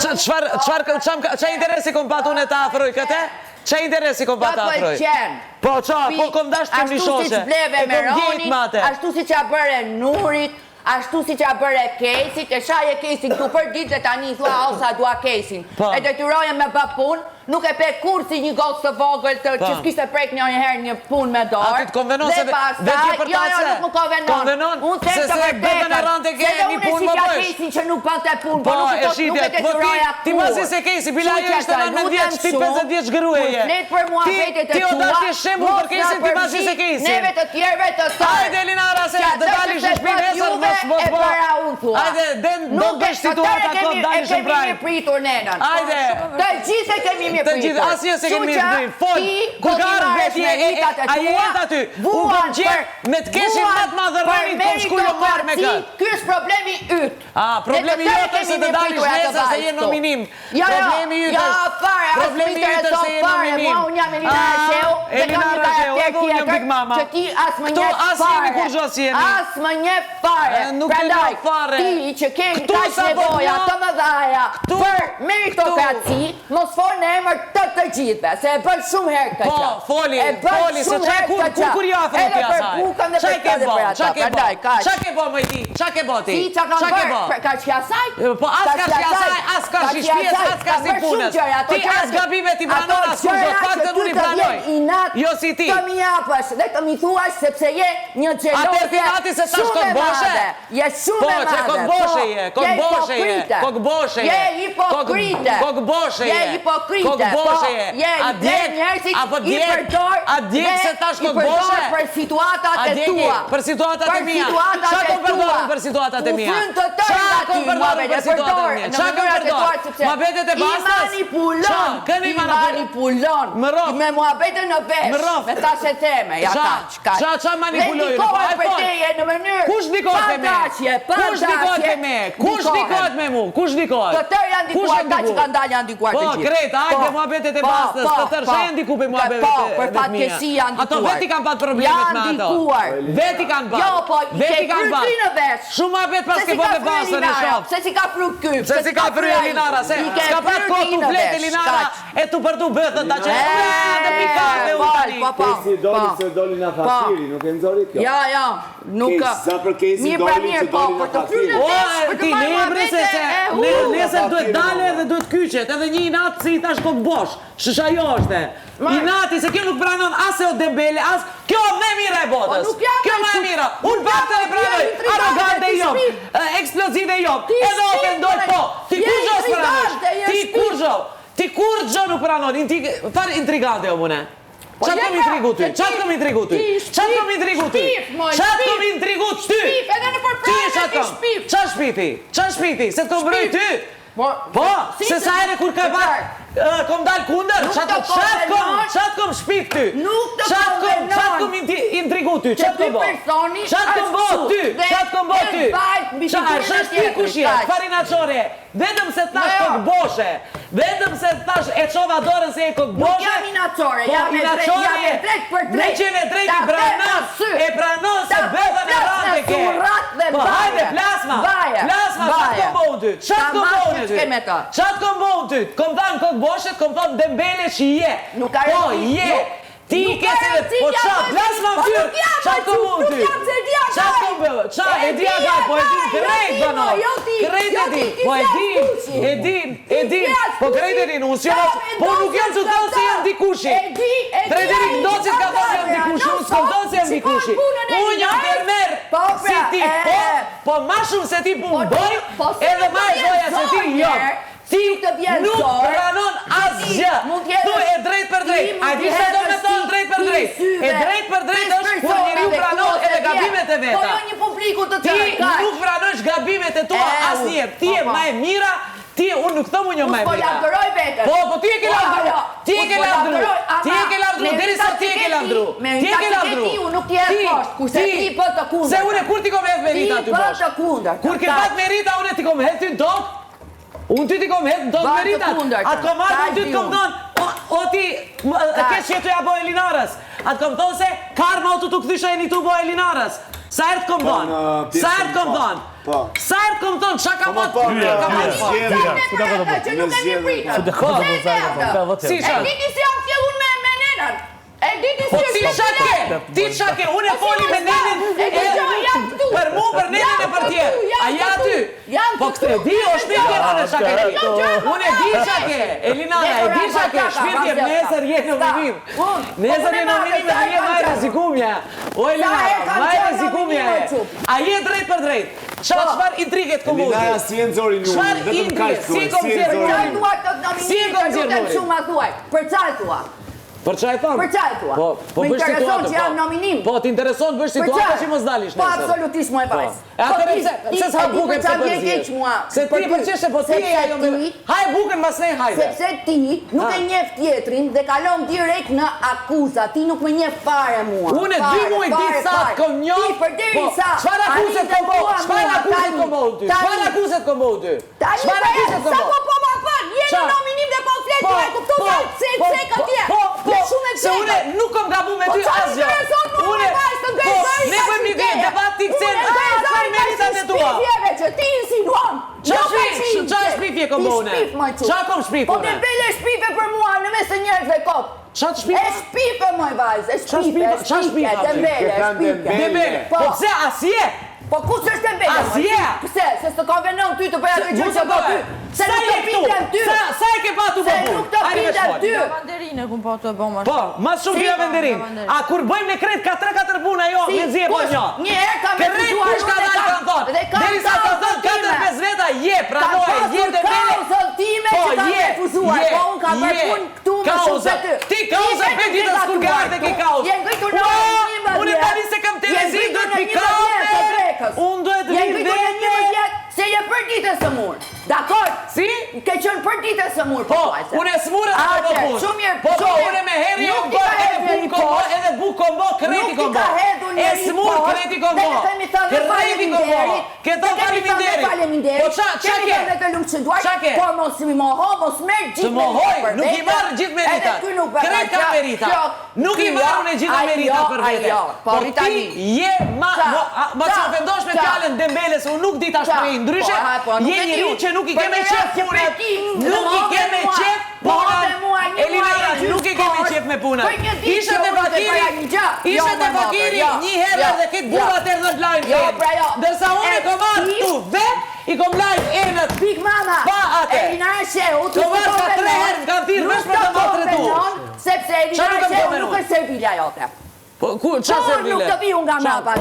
Qa interesi kom patu në ta afroj këte? Qa interesi kom patu afroj? Po qa, po kom dash të një shoqe. Ashtu si që bleve me Ronin, ashtu si që a bërë Nurit, ashtu si që a bërë Kesit, e shaje Kesin këtu për ditë dhe tani thua osa dua Kesin. E detyroje me bë pun, nuk e pe kur si një gocë të vogël të që s'kishte prek një herë një pun me dorë. A ti të konvenon se vetje për tace? Jo, nuk më konvenon. Unë them të vërtetën, se dhe unë e shqitja Kesin që nuk bënte pun, po nuk e detyroja kur. Ti mazi se Kesi, bila jo ishte në 9 vjeç, ti 50 vjeç gërueje. Flet për mua vetet e tua. Ti o dash një shembull për Kesin, ti mazi se Kesin. Neve të tjerve të tërë. Hajde Elinara se të dalish në shpinë nesër, mos bo. Hajde, do bësh situata kot dalish në prajë. Hajde. Të gjithë e kemi mirë pritur. Asnjë se kemi mirë pritur. Fol, kur ka ardhur veti a jetë aty. U kam gjetë me të Kesin më të madh rënin kom shkullë marr me kë. Ky është problemi yt. Problemi jot është se të dalish nesër se je nominim. Problemi yt është. Problemi yt është se je nominim. Unë jam Elinara Sheu, dhe kam një karakter tjetër që ti as më njeh fare. As më njeh fare. Prandaj, ti që ke kaq nevoja të mëdha për meritokraci, mos fol në emër të gjithëve, se e bën shumë herë këtë gjë. Po, foli, se kur jo afro ti asaj. Qa ke bo më ti? Qa ke bo ti? Si qa kam bërë? Ka që asaj? Po as ka që asaj, as ka që shpies, as ka si punës. Ti as gabime ti pranon, as kur do pak të nuk i pranoj. Jo si ti. Të mi japësh dhe të mi thuash sepse je një gjelosje shumë e madhe. Je shumë e madhe. Kokboshe je. Je hipokrite. Je hipokrite. Je njerëzit i përdor për situatat e tua. Për situatat e mia. Qa kom përdorën për situatat e mia? Qa kom përdorën për situatat e mia? Qa kom përdorën? Muhabetet e bastas? I manipulon. Me muhabetet në vesh. Me ta se theme. Qa manipulojnë? Kush dikot me me? Kush dikot me me? Kush dikot me mu? Kush dikot? Të tërë janë dikuar, ta që kanë dalë janë dikuar të gjithë. Po, kreta, ajde muhabetet e bastës, të tërë, që janë diku për muhabetet e mija? Për fatkesi janë dikuar. Ato veti kanë pat problemet me ato. Janë dikuar. Veti kanë pat. Jo, po, i ke fry në vesh. Shumë muhabet pas ke po me bastën e shop. Se si ka fry kyp. Se si ka fry Elinara, se s'ka pat kohë tu flet Elinara, e tu përdu bëthët, ta që dhe pikate u tani. Kesi doli se doli në fakiri, nuk e nëzori kjo? Ja, nuk... Sa për Kesi doli që doli në fakiri? Ti lebre se nesër duhet dale dhe duhet kyqet, edhe një inatë si i tash kokbosh, shësha jo është e. Inati se kjo nuk pranon ase o dembele, as kjo me mire e botës. Kjo me mire, unë bakte e pranoj, arrogante i jom, eksplozive i jom, edhe o pendoj po, ti kur gjo s'pranosh, ti kur gjo nuk pranon, farë intrigante o mune. Qatë kom intrigu ty? Qatë kom intrigu ty? Qatë kom intrigu ty? Qatë kom intrigu ty? Shpif, edhe në përprave ti shpif. Qa shpiti? Qa shpiti? Se të kom broj ty? Po, se sa ere kur ka pak, kom dal kunder? Qatë kom shpif ty? Qatë kom intrigu ty? Qatë kom bo? Qatë kom bo ty? Qatë kom bo ty? Qatë shpif kush jetë? Farinaqore, vedëm se tash kokboshe, vedëm se tash e qova dorën se e kokboshe. Nuk jam inacore, jam e drejt për drejt. Ne qene drejt i pranon se bedhen e rante ke. Po hajde, plasma, qatë kom bo ty? Qatë kom bo ty? Qatë kom bo ty? Kom thanë kokboshet, kom thanë dembele që je. Po je. Ti ke se... Po qa, plasma më fyrë, qatë kom bo ty? Qatë kom bo? Qa, e di aga, po e din, krejt banon. Krejt e din, po e din, po krejt e din, po nuk janë që tonë se janë dikushi. Frederik Docit ka tonë se janë dikushi, unë s'kom tonë se janë dikushi. Unë jam fermer, si ti po ma shumë se ti punë boj, edhe ma e zoja se ti jom. Ti nuk pranon asgjë, tu e drejt për drejt, a di se do me tonë drejt për drejt. E drejt për drejt është kur njeri u pranon edhe gabimet e veta. Po jo një publiku të tërë Ti nuk pranojsh gabimet e tua asnjëherë, ti e ma e mira, unë nuk thëmë unë jo ma e mira. Po lavdëroj vetën. Po ti e ke lavdru, ti e ke lavdru, deri sa ti e ke lavdru. Me ti unë nuk ti e poshtë, kurse ti për të kundër. Se unë kur ti kom hedh merita ty bosh. Ti për të kundër. Kur ke pat merita, unë ti kom hedh ty në tokë. Unë ty ti kom hedh në tokë meritat. Atë kom marrë, unë ty ti kom thonë, o ti, kesh që ja bo Elinarës. Atë kom thonë se karma o të t'u këthysha e një tu bo Elinarës. Sa ertë kom thonë? Sa herë kom thonë qa ka ma të Po ti shake, unë e foli me nenin për mu, për nenin e për tjerë. A ja ty? Po këtë di, o shpirtje në shake. Unë e di shake, Elinana, e di shake, shpirtje, nesër jetë në minim. Nesër jetë në minim e jetë majtë zikumja. O Elinana, majtë zikumja e. A jetë drejt për drejt. Qfar intriget këmë uzi? Elinana, si e nëzori një unë, vetëm kajtë si kom zirë murin. Si e kom zirë murin. Për qalë tua. Për qa e thonë? Për qa e tua. Po më intereson që jam nominim. Po, t'intereson bësh situata që mos dalish Po, absolutisht mu e vajzë. E atëre se s'ha buke pëse përzirë. Se ti përqeshe, po ti e ajo me... Hajë buke mas nej, hajde. Sepse ti nuk e njef tjetrin dhe kalon direkt në akuza. Ti nuk me njef fare mua. Unë e dy mu e ditë sa të kom njo. Ti për deri sa. Shfar akuzet kom bo? Shfar akuzet kom bo ty? Shfar akuzet kom bo ty? Shfar akuzet kom bo? Sa po ma fat? Jeni nominim dhe po fletë të e kuptu sa se këtje. Se une nuk kom gabu me ty asgjë. Une, ne bëjmë një debat t'i këcen asfar meritat e tua. Që ti insinuam. Qa shpifje kom bone? Qa kom shpifje? Po të bele shpife për mua në mes të njerëzve kot. Qa të shpifje? E shpife moj vajzë, e shpife, dembele. Po pse asje? Po ku që është dembele? Asje? Pse? Se së të konvenon ty të bëja të gjë që po ty. Se nuk të pitem ty. Sa e ke patu po Se nuk të pitem ty. Lavanderinë ku po të bëma. Po, mas shumë pia venderin. A kur bëjmë ne kret ka 3-4 puna jo, me zje po një. Një herë ka me fuzuar kush ka dalë kanë thonë. Deri sa ka thonë 4-5 veta, je, pranoj, je dhe bele. Kauzën time që ka me fuzuar, po unë ka me pun këtu me shumë se ty. Ti kauzën pe ditës kur garë dhe ki kauzë. Jenë gëjtur në një më unë tani se kam telezi, do të pikate. Unë do e të jenë gëjtur në një më vjetë, se je për ditës së murë. Dakor? Si? Ke qënë për ditës së murë, po, unë e smurë atë po punë. Shumë mirë, po, unë e me heri e më bërë edhe buk kombo, kreti kombo. E smurë kreti kombo. Kreti kombo. Këto faliminderi. Po qa ke? Qa ke? Po mos mi moho, mos merë gjithë meritat për vete. Nuk i marë gjithë meritat. Kret ka meritat. Nuk i marë në gjithë meritat për vete. Po ti je ma që vendosh me fjallën Dembeles, unë nuk dit ashtë prej ndryshe, je njëri që nuk i keme qef punët, nuk i keme qef punët, Elinara, nuk i keme qef me punët. Isha të fakiri një herë dhe këtë buva të erdhët lajnë këtë. Dërsa unë e komarë tu vet, i kom lajnë enët pa atë. Elinara Shehu, tu së të ka 3 herë kam tirë vesh për të më të retu. Sepse Elinara Shehu nuk është servilja jote. Qa servile? Nuk të vi unë nga mrapa.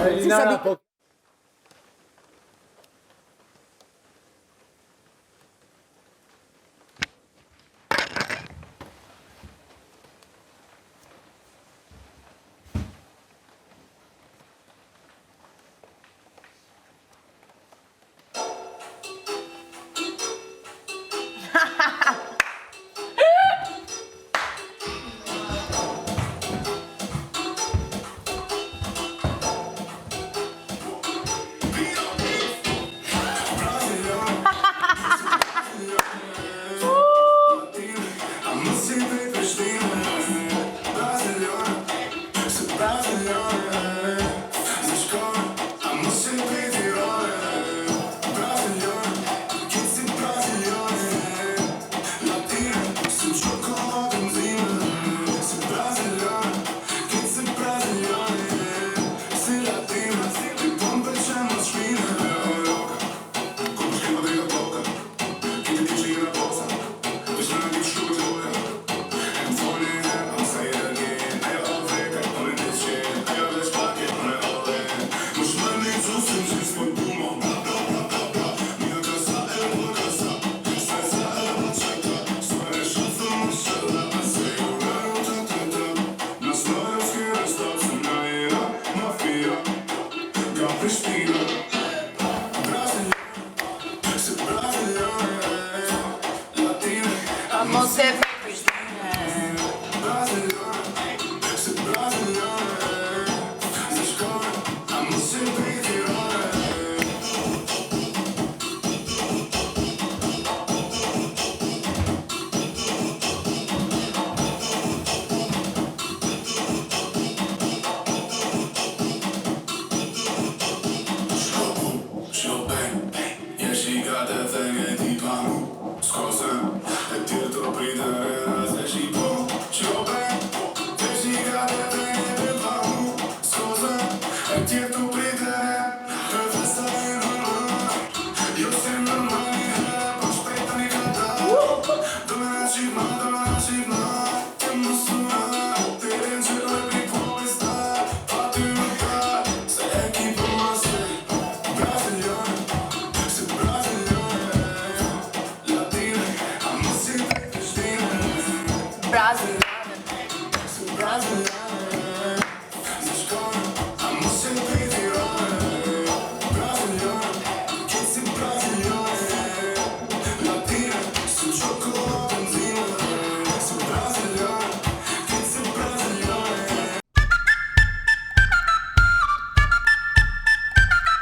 Show bang. Frida